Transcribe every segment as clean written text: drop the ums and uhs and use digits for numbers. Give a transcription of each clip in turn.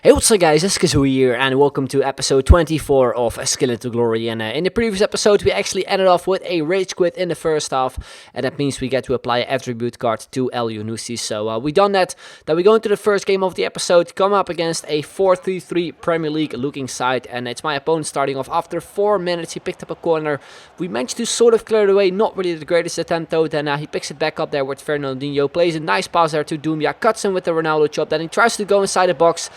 Hey, what's up guys, it's Kazoo here, and welcome to episode 24 of Skill into Glory. And in the previous episode, we actually ended off with a Rage Quit in the first half, and that means we get to apply an attribute card to El Yunusi. So we done that. Then we go into the first game of the episode, come up against a 4-3-3 Premier League looking side, and it's my opponent starting off. After 4 minutes, he picked up a corner. We managed to sort of clear it away, not really the greatest attempt though. Then he picks it back up there with Fernandinho, plays a nice pass there to Doumbia, cuts him with the Ronaldo chop, then he tries to go inside the box.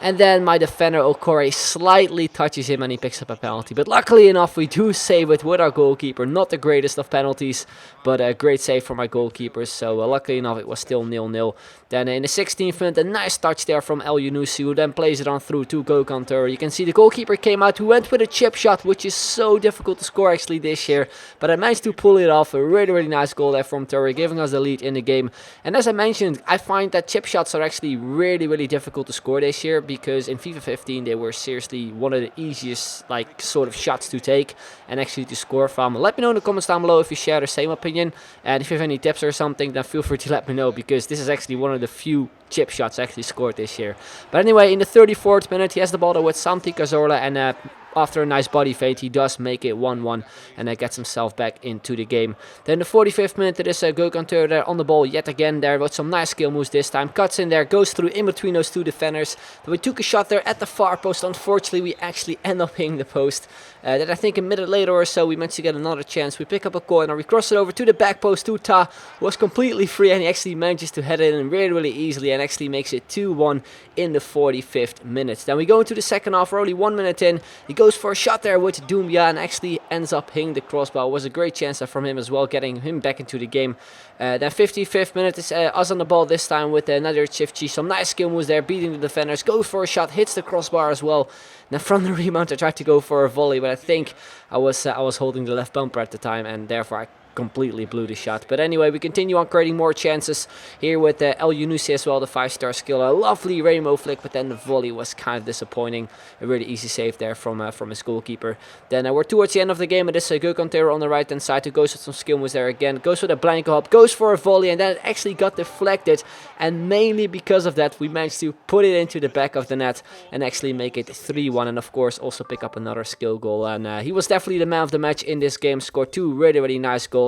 And then my defender Okore slightly touches him and he picks up a penalty. But luckily enough, we do save it with our goalkeeper. Not the greatest of penalties, but a great save for my goalkeepers. So luckily enough, it was still 0-0. Then in the 16th minute, a nice touch there from El Yunusi, who then plays it on through to Töre. You can see the goalkeeper came out, who went with a chip shot, which is so difficult to score actually this year. But I managed to pull it off. A really nice goal there from Töre, giving us the lead in the game. And as I mentioned, I find that chip shots are actually really difficult to score this year, because in FIFA 15 they were seriously one of the easiest sort of shots to take and actually to score from. Let me know in the comments down below if you share the same opinion, and if you have any tips or something, then feel free to let me know, because this is actually one of the few chip shots actually scored this year. But anyway, in the 34th minute, he has the ball there with Santi Cazorla, and after a nice body fade, he does make it 1-1 and gets himself back into the game. Then the 45th minute, it is Gökhan Töre there on the ball yet again there with some nice skill moves this time. Cuts in there, goes through in between those two defenders. Then we took a shot there at the far post. Unfortunately, we actually end up hitting the post. Then I think a minute later or so, we managed to get another chance. We pick up a corner, we cross it over to the back post to Ta, who was completely free, and he actually manages to head it in really easily and actually makes it 2-1 in the 45th minute. Then we go into the second half. We're only 1 minute in. He goes for a shot there with Doumbia and actually ends up hitting the crossbar. It was a great chance from him as well, getting him back into the game. Then 55th minute is us on the ball this time with another Chifchi. Some nice skill moves there, beating the defenders. Goes for a shot, hits the crossbar as well. Now from the rebound, I tried to go for a volley, but I think I was holding the left bumper at the time, and therefore I completely blew the shot. But anyway, we continue on creating more chances here with El Yunusi as well, the 5-star skill. A lovely rainbow flick, but then the volley was kind of disappointing. A really easy save there from his goalkeeper. Then we're towards the end of the game. It is Gökhan Töre on the right hand side who goes with some skill moves there again. Goes with a blank hop, goes for a volley, and then it actually got deflected. And mainly because of that, we managed to put it into the back of the net and actually make it 3-1. And of course, also pick up another skill goal. And he was definitely the man of the match in this game. Scored two really nice goals.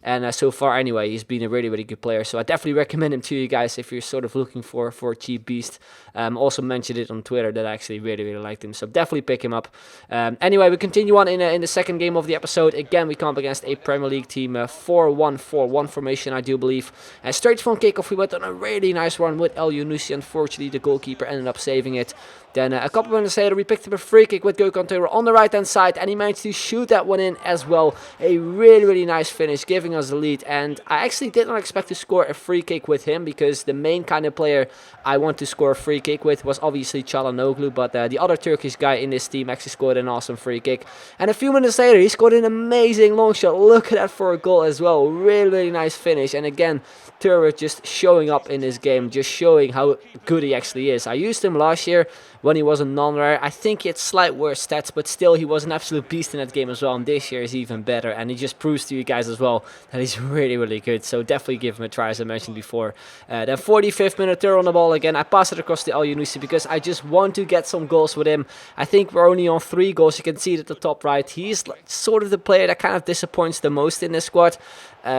And so far anyway, he's been a really good player, so I definitely recommend him to you guys if you're sort of looking for a cheap beast. Also mentioned it on Twitter that I actually really liked him, so definitely pick him up. Anyway, we continue on in the second game of the episode. Again, we come up against a Premier League team, 4-1-4-1 formation, I do believe. And straight from kickoff, we went on a really nice run with El Yunusi. Unfortunately, the goalkeeper ended up saving it. Then a couple minutes later, we picked up a free kick with Gökhan Töre on the right hand side, and he managed to shoot that one in as well. A really nice finish, giving us the lead. And I actually did not expect to score a free kick with him, because the main kind of player I want to score a free kick with was obviously Çalhanoğlu, but the other Turkish guy in this team actually scored an awesome free kick. And a few minutes later, he scored an amazing long shot. Look at that for a goal as well. Really nice finish. And again, Töre just showing up in this game, just showing how good he actually is. I used him last year when he was a non-rare. I think he had slight worse stats, but still he was an absolute beast in that game as well, and this year is even better, and he just proves to you guys as well that he's really good, so definitely give him a try, as I mentioned before. Then 45th minute, Töre on the ball again. I pass it across to El Yunusi because I just want to get some goals with him. I think we're only on 3 goals. You can see it at the top right. He's sort of the player that kind of disappoints the most in this squad.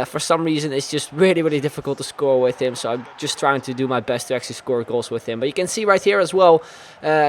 For some reason, it's just really difficult to score with him, so I'm just trying to do my best to actually score goals with him. But you can see right here as well,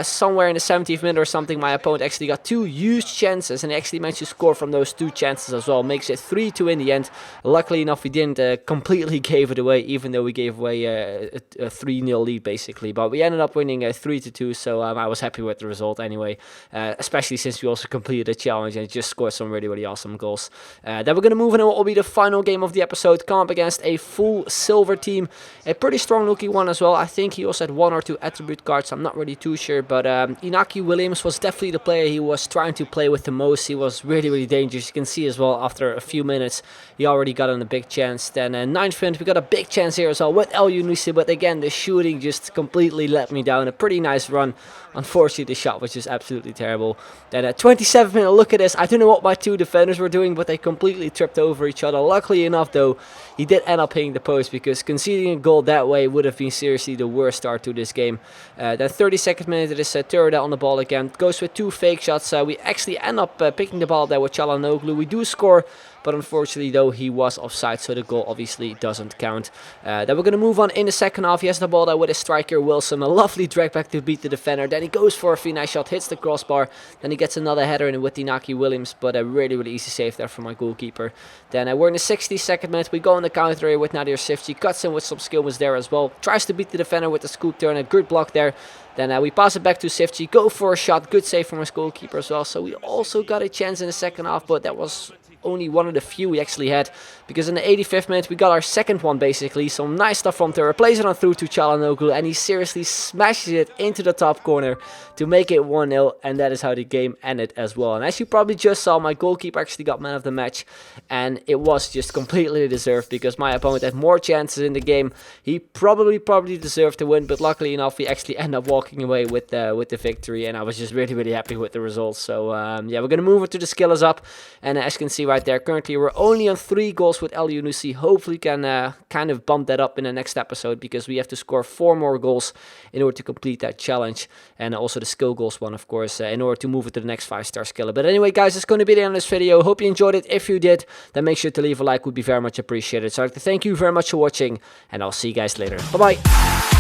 somewhere in the 70th minute or something, my opponent actually got 2 huge chances, and he actually managed to score from those 2 chances as well. Makes it 3-2 in the end. Luckily enough, we didn't completely gave it away, even though we gave away a 3-0 lead basically. But we ended up winning 3-2, so I was happy with the result anyway, especially since we also completed the challenge and just scored some really awesome goals. Then we're going to move on to what will be the final game of the episode. Come up against a full silver team, a pretty strong looking one as well. I think he also had 1 or 2 attribute cards, I'm not really too sure, but Inaki Williams was definitely the player he was trying to play with the most. He was really dangerous. You can see as well, after a few minutes minutes, he already got on a big chance. Then 9th minute, we got a big chance here as well with El Yunusi, but again, the shooting just completely let me down. A pretty nice run. Unfortunately, the shot was just absolutely terrible. Then at 27th minute, look at this. I don't know what my two defenders were doing, but they completely tripped over each other. Luckily enough, though, he did end up hitting the post, because conceding a goal that way would have been seriously the worst start to this game. Then 32nd minute, it is Töre on the ball again. Goes with 2 fake shots. We actually end up picking the ball there with Çalhanoğlu. We do score, but unfortunately, though, he was offside, so the goal obviously doesn't count. Then we're going to move on in the second half. He has the ball there with his striker, Wilson. A lovely drag back to beat the defender. Then he goes for a finesse shot, hits the crossbar. Then he gets another header in with Inaki Williams, but a really, really easy save there from my goalkeeper. Then we're in the 62nd minute. We go on the counter here with Nadir Sifci. Cuts in with some skill was there as well. Tries to beat the defender with the scoop turn. A good block there. Then we pass it back to Sifci. Go for a shot. Good save from his goalkeeper as well. So we also got a chance in the second half, but that was only one of the few we actually had, because in the 85th minute we got our second one basically. Some nice stuff from Töre, plays it on through to Çalhanoğlu, and he seriously smashes it into the top corner to make it 1-0, and that is how the game ended as well. And as you probably just saw, my goalkeeper actually got man of the match, and it was just completely deserved, because my opponent had more chances in the game. He probably deserved to win, but luckily enough we actually end up walking away with the victory, and I was just really happy with the results. So yeah, we're gonna move on to the skill is up, and as you can see right there, currently we're only on 3 goals with El Yunusi. Hopefully can kind of bump that up in the next episode, because we have to score 4 more goals in order to complete that challenge, and also the skill goals one, of course, in order to move it to the next 5-star skill. But anyway, guys, it's going to be the end of this video. Hope you enjoyed it. If you did, then make sure to leave a like, would be very much appreciated. So I'd like to thank you very much for watching, and I'll see you guys later. Bye bye.